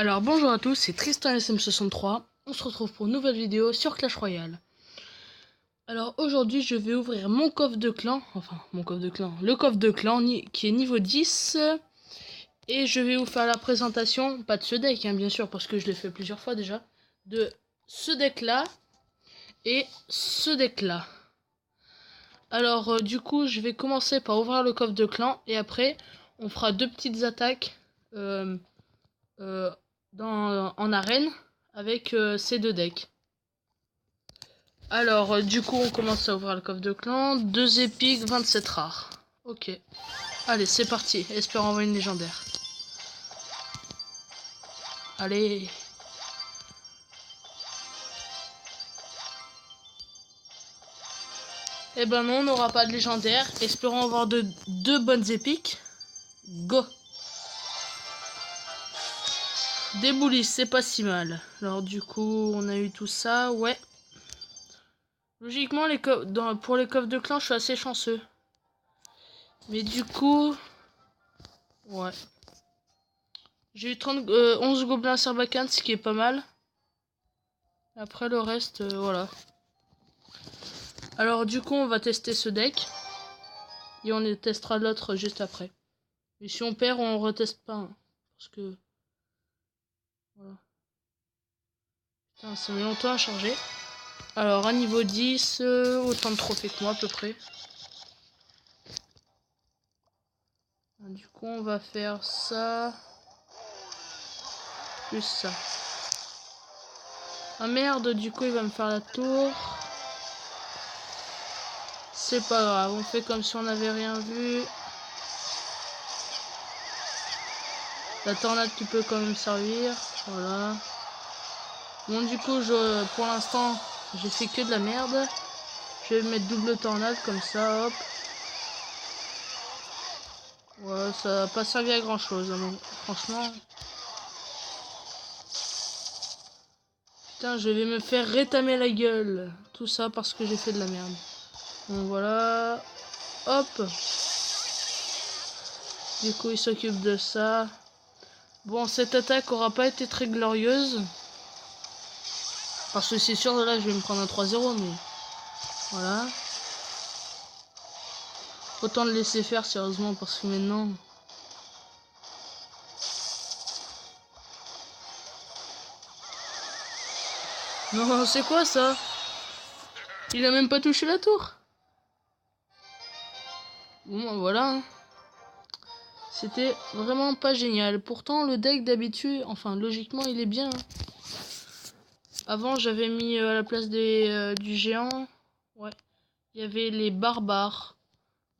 Alors bonjour à tous, c'est Tristan SM63. On se retrouve pour une nouvelle vidéo sur Clash Royale. Alors aujourd'hui je vais ouvrir mon coffre de clan, le coffre de clan qui est niveau 10. Et je vais vous faire la présentation, pas de ce deck bien sûr parce que je l'ai fait plusieurs fois déjà, de ce deck là et ce deck là. Alors du coup je vais commencer par ouvrir le coffre de clan et après on fera deux petites attaques en arène avec ces deux decks. Alors du coup on commence à ouvrir le coffre de clan. 2 épiques, 27 rares. Ok. Allez c'est parti, espérons avoir une légendaire. Allez. Eh ben non, on n'aura pas de légendaire. Espérons avoir deux bonnes épiques. Go. Des boulis, c'est pas si mal. Alors du coup, on a eu tout ça, ouais. Logiquement, pour les coffres de clan, je suis assez chanceux. Mais du coup... Ouais. J'ai eu 11 gobelins Sarbacane, ce qui est pas mal. Après le reste, voilà. Alors du coup, on va tester ce deck. Et on testera l'autre juste après. Et si on perd, on reteste pas. Hein, parce que... Voilà. Putain, ça met longtemps à charger. Alors, à niveau 10, autant de trophées que moi à peu près. Du coup, on va faire ça. Plus ça. Ah merde, du coup, il va me faire la tour. C'est pas grave, on fait comme si on n'avait rien vu. La tornade qui peut quand même servir. Voilà. Bon, du coup, pour l'instant, j'ai fait que de la merde. Je vais mettre double tornade comme ça, hop. Ouais, ça n'a pas servi à grand chose, hein, franchement. Putain, je vais me faire rétamer la gueule. Tout ça parce que j'ai fait de la merde. Bon, voilà. Hop. Du coup, il s'occupe de ça. Bon, cette attaque aura pas été très glorieuse. Parce que c'est sûr, là, je vais me prendre un 3-0, mais... Voilà. Autant le laisser faire, sérieusement, parce que maintenant... Non, c'est quoi, ça? Il a même pas touché la tour. Bon, voilà. Hein. C'était vraiment pas génial. Pourtant, le deck d'habitude, enfin, logiquement, il est bien. Hein. Avant, j'avais mis à la place du géant. Ouais. Il y avait les barbares.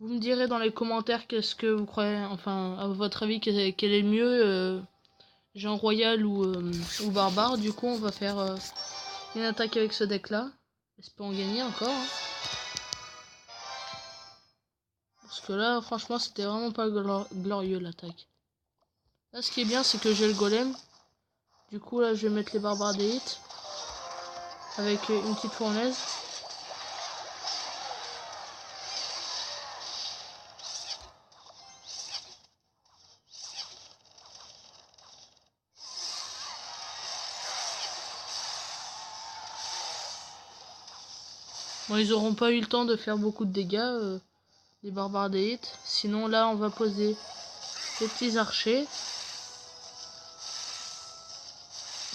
Vous me direz dans les commentaires qu'est-ce que vous croyez, enfin, à votre avis, quel est le mieux, géant royal ou barbare. Du coup, on va faire une attaque avec ce deck-là. Espérons gagner encore. Hein. Parce que là, franchement, c'était vraiment pas glorieux l'attaque. Là, ce qui est bien, c'est que j'ai le golem. Du coup, là, je vais mettre les barbares des hits. Avec une petite fournaise. Bon, ils auront pas eu le temps de faire beaucoup de dégâts, les barbares des hits. Sinon, là, on va poser les petits archers.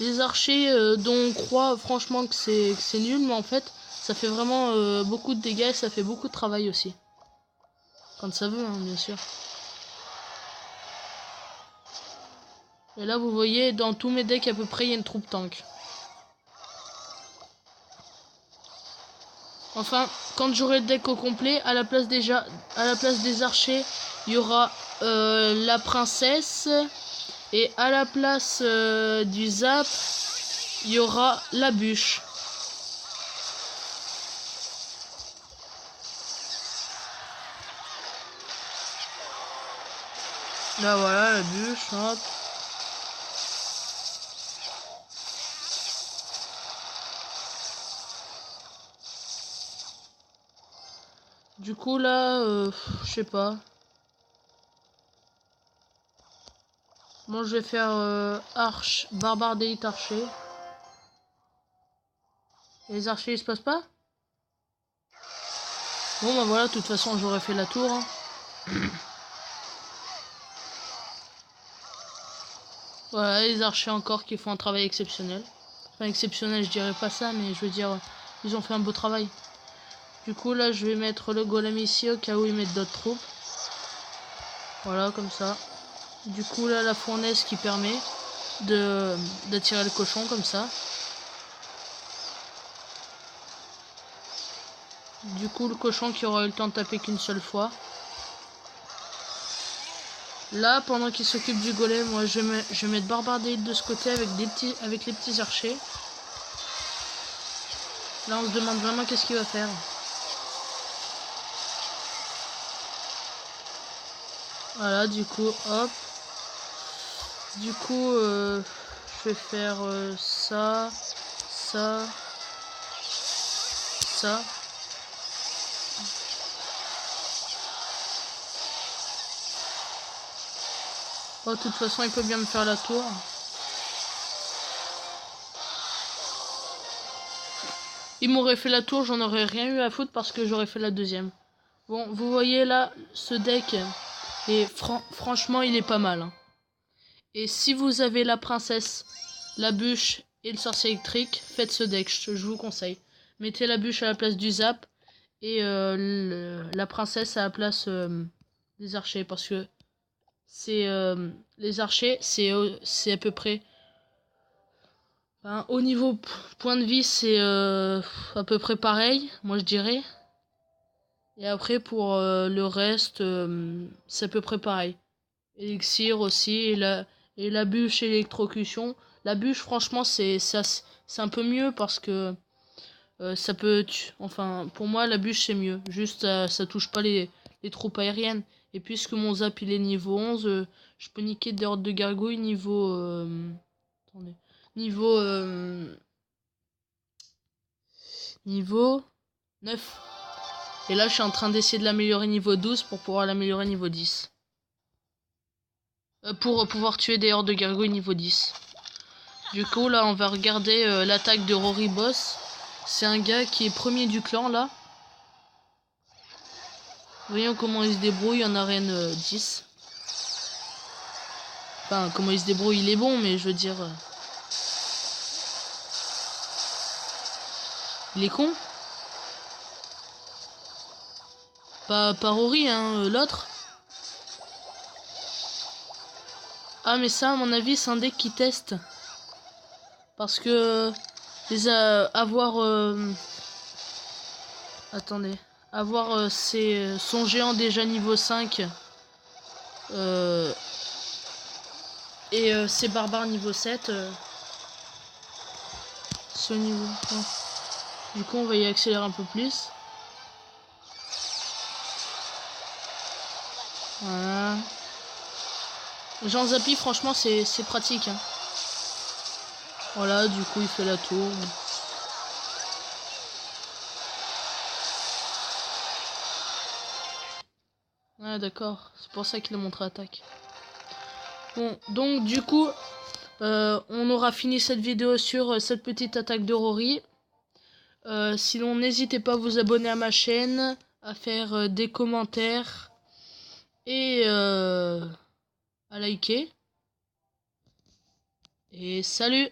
Des archers dont on croit franchement que c'est nul, mais en fait, ça fait vraiment beaucoup de dégâts et ça fait beaucoup de travail aussi. Quand ça veut, hein, bien sûr. Et là, vous voyez, dans tous mes decks, à peu près, il y a une troupe tank. Enfin, quand j'aurai le deck au complet, à la place des archers, il y aura la princesse. Et à la place du zap, il y aura la bûche. Là, voilà, la bûche, hop. Du coup, là, je sais pas. Moi je vais faire arche, barbare d'élite archer. Et les archers ils se passent pas? Bon bah voilà, de toute façon j'aurais fait la tour. Hein. Voilà, les archers encore qui font un travail exceptionnel. Enfin exceptionnel, je dirais pas ça, mais je veux dire, ils ont fait un beau travail. Du coup là je vais mettre le golem ici au cas où ils mettent d'autres troupes. Voilà, comme ça. Du coup là la fournaise qui permet d'attirer le cochon comme ça. Du coup le cochon qui aura eu le temps de taper qu'une seule fois. Là pendant qu'il s'occupe du golem, moi je vais mettre barbare d'élite de ce côté avec les petits archers. Là on se demande vraiment qu'est-ce qu'il va faire. Voilà, du coup hop. Du coup je vais faire ça, ça, ça. Oh, de toute façon il peut bien me faire la tour. Il m'aurait fait la tour, j'en aurais rien eu à foutre parce que j'aurais fait la deuxième. Bon, vous voyez là, ce deck, et franchement, il est pas mal. Hein. Et si vous avez la princesse, la bûche et le sorcier électrique, faites ce deck, je vous conseille. Mettez la bûche à la place du zap et la princesse à la place des archers parce que c'est les archers, c'est à peu près... Au niveau point de vie, c'est à peu près pareil, moi je dirais. Et après, pour le reste, c'est à peu près pareil. Élixir aussi, et la bûche électrocution. La bûche, franchement, c'est un peu mieux parce que ça peut... Enfin, pour moi, la bûche, c'est mieux. Juste, ça touche pas les troupes aériennes. Et puisque mon zap, il est niveau 11, je peux niquer des hordes de gargouilles niveau... attendez. Niveau... niveau 9. Et là, je suis en train d'essayer de l'améliorer niveau 12 pour pouvoir l'améliorer niveau 10. Pour pouvoir tuer des hordes de gargouilles niveau 10. Du coup, là, on va regarder l'attaque de Rory Boss. C'est un gars qui est premier du clan, là. Voyons comment il se débrouille en arène 10. Enfin, comment il se débrouille, il est bon, mais je veux dire... il est con. Pas Rory, hein, l'autre. Ah, mais ça, à mon avis, c'est un deck qui teste. Parce que... avoir... attendez. Avoir son géant déjà niveau 5. Et ses barbares niveau 7. Ce niveau... Oh. Du coup, on va y accélérer un peu plus. Voilà. Jean Zappy, franchement, c'est pratique. Hein. Voilà, du coup, il fait la tour. Ah, d'accord. C'est pour ça qu'il a montré attaque. Bon, donc, du coup, on aura fini cette vidéo sur cette petite attaque de Rory. Sinon, n'hésitez pas à vous abonner à ma chaîne, à faire des commentaires et à liker. Et salut!